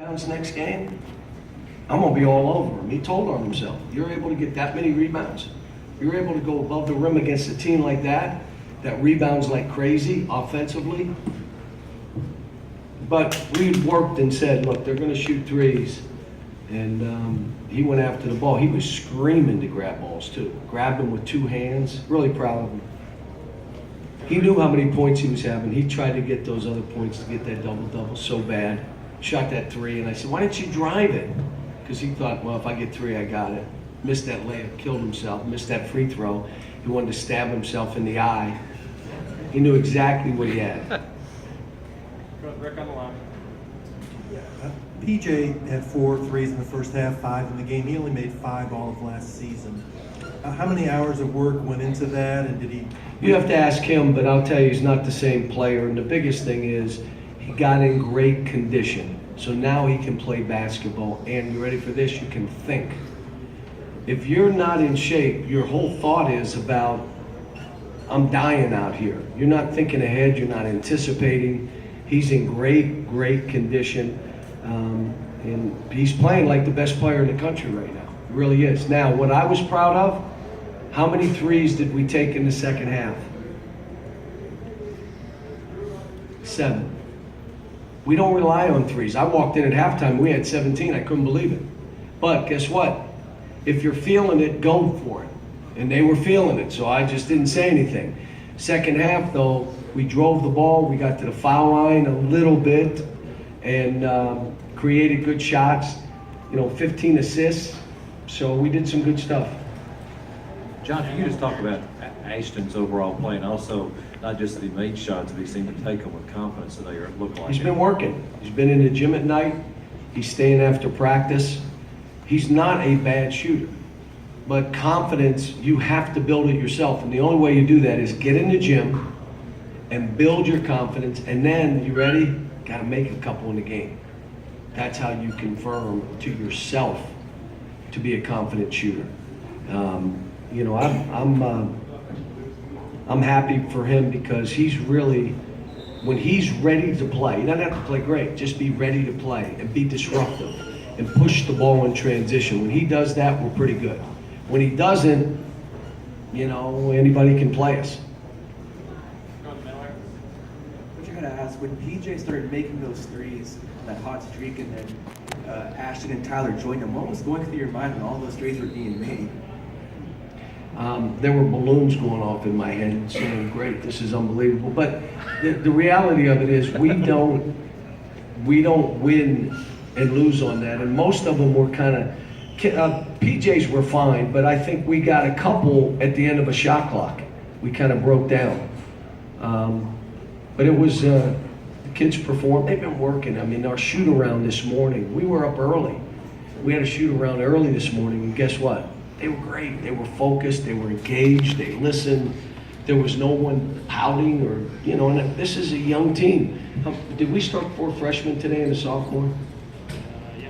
Rebounds next game, I'm gonna be all over him. He told on himself. You're able to get that many rebounds. You're able to go above the rim against a team like that rebounds like crazy offensively. But we worked and said, look, they're gonna shoot threes. And he went after the ball. He was screaming to grab balls too. Grabbed them with two hands. Really proud of him. He knew how many points he was having. He tried to get those other points to get that double-double so bad. Shot that three, and I said, why didn't you drive it? Because he thought, well, if I get three, I got it. Missed that layup, killed himself, missed that free throw. He wanted to stab himself in the eye. He knew exactly what he had. Rick on the line. PJ had 4 threes in the first half, 5 in the game. He only made 5 all of last season. How many hours of work went into that, and did he? You have to ask him, but I'll tell you, he's not the same player. And the biggest thing is he got in great condition. So now he can play basketball. And you ready for this? You can think. If you're not in shape, your whole thought is about, I'm dying out here. You're not thinking ahead. You're not anticipating. He's in great condition. And he's playing like the best player in the country right now. He really is. Now, what I was proud of, how many threes did we take in the second half? 7. We don't rely on threes. I walked in at halftime, we had 17. I couldn't believe it. But guess what? If you're feeling it, go for it. And they were feeling it, so I just didn't say anything. Second half, though, we drove the ball. We got to the foul line a little bit and created good shots. 15 assists. So we did some good stuff. John, can you just talk about Ashton's overall play, and also not just that he made shots, but he seemed to take them with confidence, and they look like He's been working. He's been in the gym at night. He's staying after practice. He's not a bad shooter. But confidence, you have to build it yourself. And the only way you do that is get in the gym and build your confidence. And then, you ready? Got to make a couple in the game. That's how you confirm to yourself to be a confident shooter. I'm happy for him because he's really, when he's ready to play, he doesn't have to play great, just be ready to play and be disruptive and push the ball in transition. When he does that, we're pretty good. When he doesn't, anybody can play us. But you're gonna ask, when PJ started making those threes, that hot streak, and then Ashton and Tyler joined him, what was going through your mind when all those threes were being made? There were balloons going off in my head saying, great, this is unbelievable. But the reality of it is we don't win and lose on that. And most of them were kind of, PJs were fine, but I think we got a couple at the end of a shot clock. We kind of broke down. But it was, the kids performed, they've been working. I mean, our shoot around this morning, we were up early. We had a shoot around early this morning, and guess what? They were great. They were focused. They were engaged. They listened. There was no one pouting and this is a young team. Did we start 4 freshmen today and a sophomore? Yeah.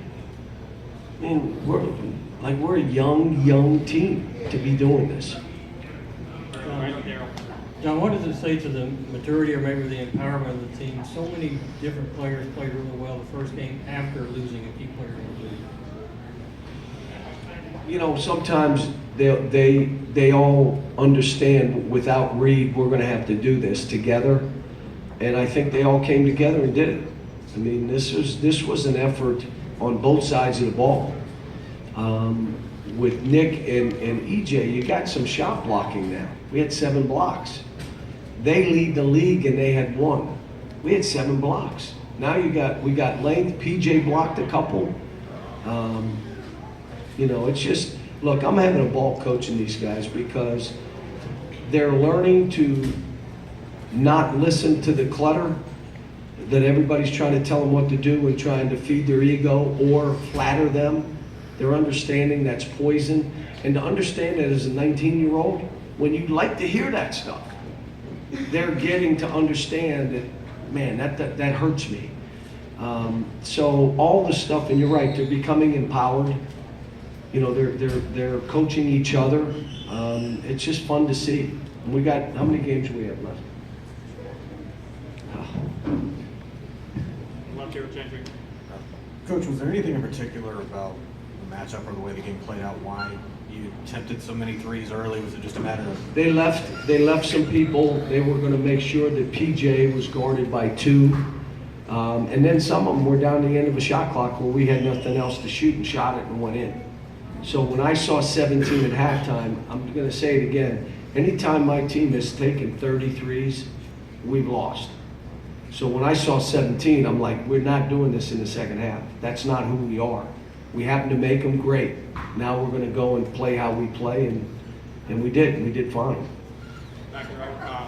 I mean, we're a young team to be doing this. John, what does it say to the maturity or maybe the empowerment of the team? So many different players played really well the first game after losing a key player in the league. Sometimes they all understand without Reed, we're going to have to do this together. And I think they all came together and did it. I mean, this was an effort on both sides of the ball. With Nick and EJ, you got some shot blocking now. We had 7 blocks. They lead the league and they had 1. We had 7 blocks. Now we got length. PJ blocked a couple. It's just, look, I'm having a ball coaching these guys because they're learning to not listen to the clutter that everybody's trying to tell them what to do and trying to feed their ego or flatter them. They're understanding that's poison. And to understand that as a 19-year-old, when you like to hear that stuff, they're getting to understand that, man, that hurts me. So all the stuff, and you're right, they're becoming empowered. They're coaching each other. It's just fun to see. And we got, how many games do we have left? Left here with Gentry. Coach, was there anything in particular about the matchup or the way the game played out? Why you attempted so many threes early? Was it just a matter of They left some people. They were going to make sure that PJ was guarded by two. And then some of them were down to the end of a shot clock where we had nothing else to shoot and shot it and went in. So when I saw 17 at halftime, I'm going to say it again. Anytime my team has taken 33s, we've lost. So when I saw 17, I'm like, we're not doing this in the second half. That's not who we are. We happen to make them great. Now we're going to go and play how we play, and we did. And we did fine. Back and right.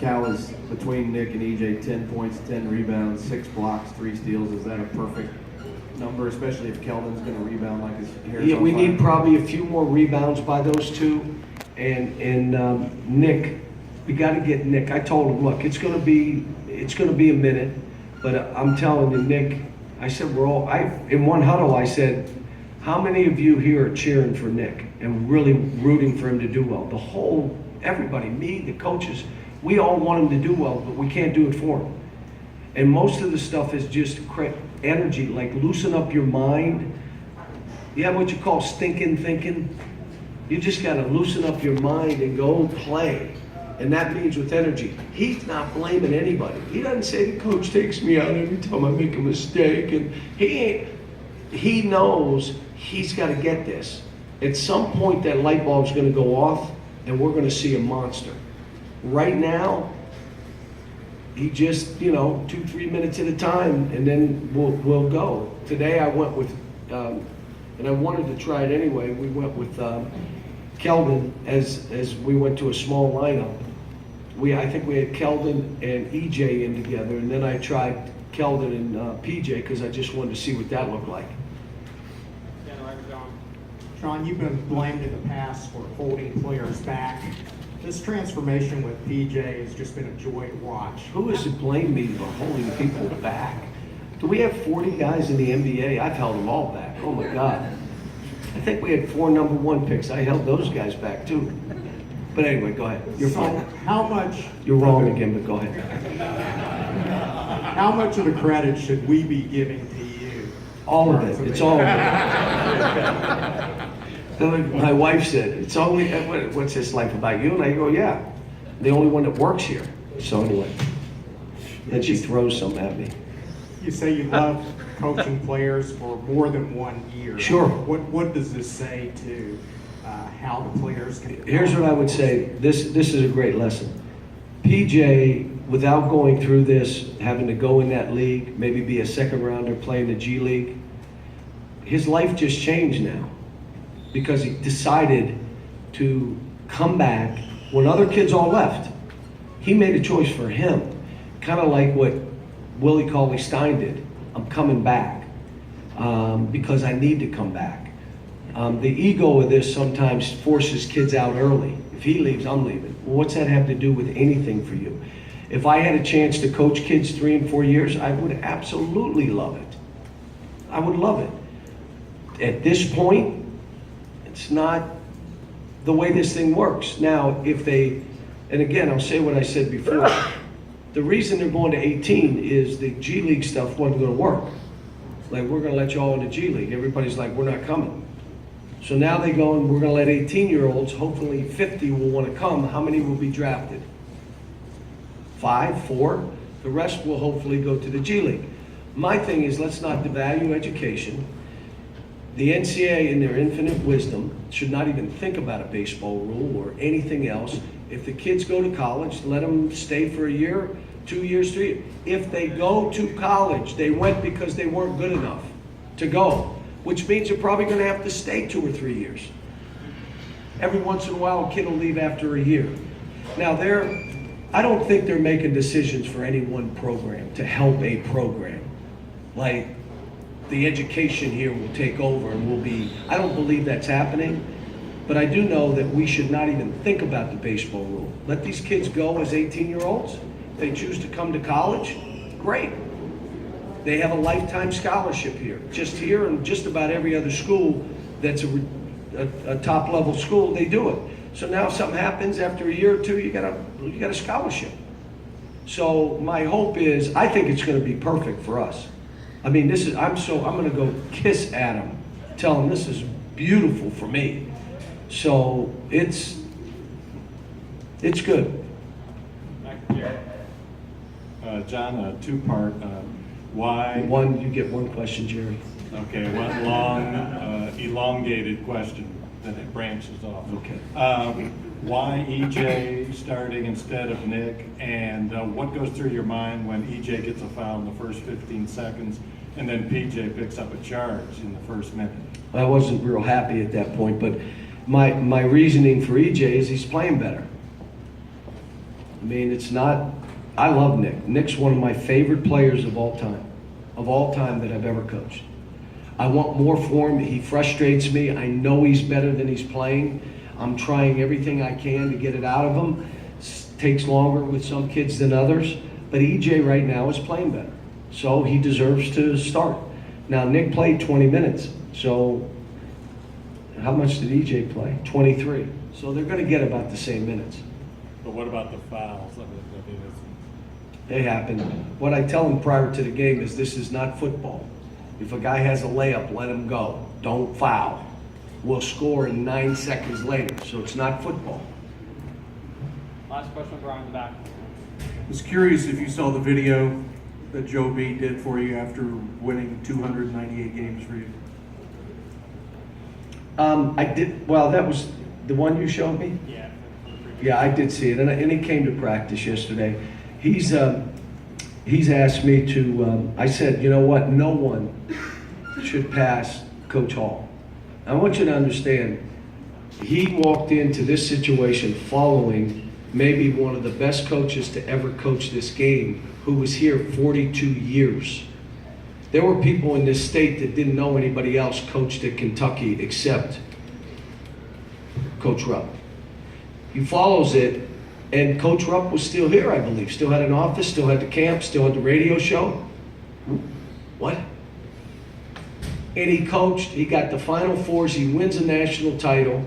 Cal is between Nick and EJ, 10 points, 10 rebounds, 6 blocks, 3 steals. Is that a perfect number, especially if Keldon's going to rebound like his hair's Yeah, on we fire? need probably a few more rebounds by those two. And Nick, we got to get Nick. I told him, look, it's going to be a minute, but I'm telling you, Nick, I said in one huddle, I said, how many of you here are cheering for Nick and really rooting for him to do well? Everybody, me, the coaches, we all want him to do well, but we can't do it for him. And most of the stuff is just energy, like loosen up your mind. You have what you call stinking thinking. You just got to loosen up your mind and go play. And that means with energy. He's not blaming anybody. He doesn't say the coach takes me out every time I make a mistake. And he knows he's got to get this. At some point that light bulb's going to go off and we're going to see a monster. Right now, he just, 2-3 minutes at a time, and then we'll go. Today I went with, and I wanted to try it anyway, we went with Keldon as we went to a small lineup. I think we had Keldon and EJ in together, and then I tried Keldon and PJ because I just wanted to see what that looked like. Stand right with John. Sean, you've been blamed in the past for holding players back. This transformation with PJ has just been a joy to watch. Who is to blame me for holding people back? Do we have 40 guys in the NBA? I've held them all back. Oh my God. I think we had 4 number 1 picks. I held those guys back too. But anyway, go ahead. You're So fine. how much? You're wrong again, but go ahead. How much of the credit should we be giving to you? All of it. It's all of it. My wife said, it's only, what's this life about you? And I go, yeah. The only one that works here. So anyway. Then she throws something at me. You say you love coaching players for more than 1 year. Sure. What does this say to how the players can? Here's what I would say. This is a great lesson. PJ, without going through this, having to go in that league, maybe be a second rounder playing the G League, his life just changed now because he decided to come back when other kids all left. He made a choice for him, kind of like what Willie Cauley-Stein did. I'm coming back because I need to come back. The ego of this sometimes forces kids out early. If he leaves, I'm leaving. Well, what's that have to do with anything for you? If I had a chance to coach kids 3 and 4 years, I would absolutely love it. I would love it. At this point, it's not the way this thing works. Now, if they, and again, I'll say what I said before, the reason they're going to 18 is the G League stuff wasn't going to work. Like, we're going to let you all in the G League. Everybody's like, we're not coming. So now they go and we're going to let 18-year-olds, hopefully 50 will want to come. How many will be drafted? 5, 4? The rest will hopefully go to the G League. My thing is, let's not devalue education. The NCAA, in their infinite wisdom, should not even think about a baseball rule or anything else. If the kids go to college, let them stay for a year, 2 years, 3 years. If they go to college, they went because they weren't good enough to go, which means they're probably going to have to stay 2 or 3 years. Every once in a while, a kid will leave after a year. Now, I don't think they're making decisions for any one program to help a program. Like, the education here will take over and will be, I don't believe that's happening, but I do know that we should not even think about the baseball rule. Let these kids go as 18-year-olds. If they choose to come to college, great. They have a lifetime scholarship here. Just here and just about every other school that's a top-level school, they do it. So now if something happens after a year or two, you got a scholarship. So my hope is, I think it's going to be perfect for us. I mean, I'm gonna go kiss Adam, tell him this is beautiful for me. So it's good. Back to Jerry. John, a two-part, why? You get one question, Jerry. Okay, one long, elongated question that it branches off. Okay. Why EJ starting instead of Nick, and what goes through your mind when EJ gets a foul in the first 15 seconds and then PJ picks up a charge in the first minute? I wasn't real happy at that point, but my reasoning for EJ is he's playing better. I mean, I love Nick. Nick's one of my favorite players of all time that I've ever coached. I want more for him. He frustrates me. I know he's better than he's playing. I'm trying everything I can to get it out of him. Takes longer with some kids than others, but EJ right now is playing better. So he deserves to start. Now, Nick played 20 minutes, so how much did EJ play? 23. So they're going to get about the same minutes. But what about the fouls? I mean, They happen. What I tell them prior to the game is this is not football. If a guy has a layup, let him go. Don't foul. We'll score in 9 seconds later, so it's not football. Last question, Brian in the back. I was curious if you saw the video that Joe B did for you after winning 298 games for you. I did. Well, that was the one you showed me. Yeah. Yeah, I did see it, and he came to practice yesterday. He's asked me to. I said, you know what? No one should pass Coach Hall. I want you to understand. He walked into this situation following maybe one of the best coaches to ever coach this game, who was here 42 years. There were people in this state that didn't know anybody else coached at Kentucky except Coach Rupp. He follows it, and Coach Rupp was still here, I believe. Still had an office, still had the camp, still had the radio show. What? And he coached, he got the Final Fours, he wins a national title.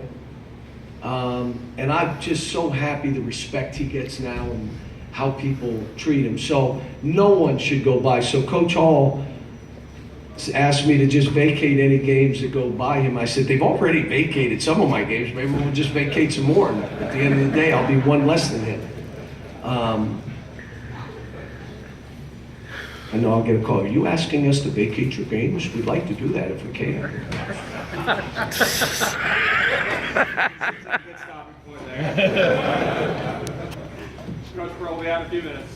And I'm just so happy the respect he gets now and how people treat him. So no one should go by. So Coach Hall asked me to just vacate any games that go by him. I said, they've already vacated some of my games. Maybe we'll just vacate some more. And at the end of the day, I'll be one less than him. I know I'll get a call. Are you asking us to vacate your games? We'd like to do that if we can. Coach Pearl will be out in a few minutes.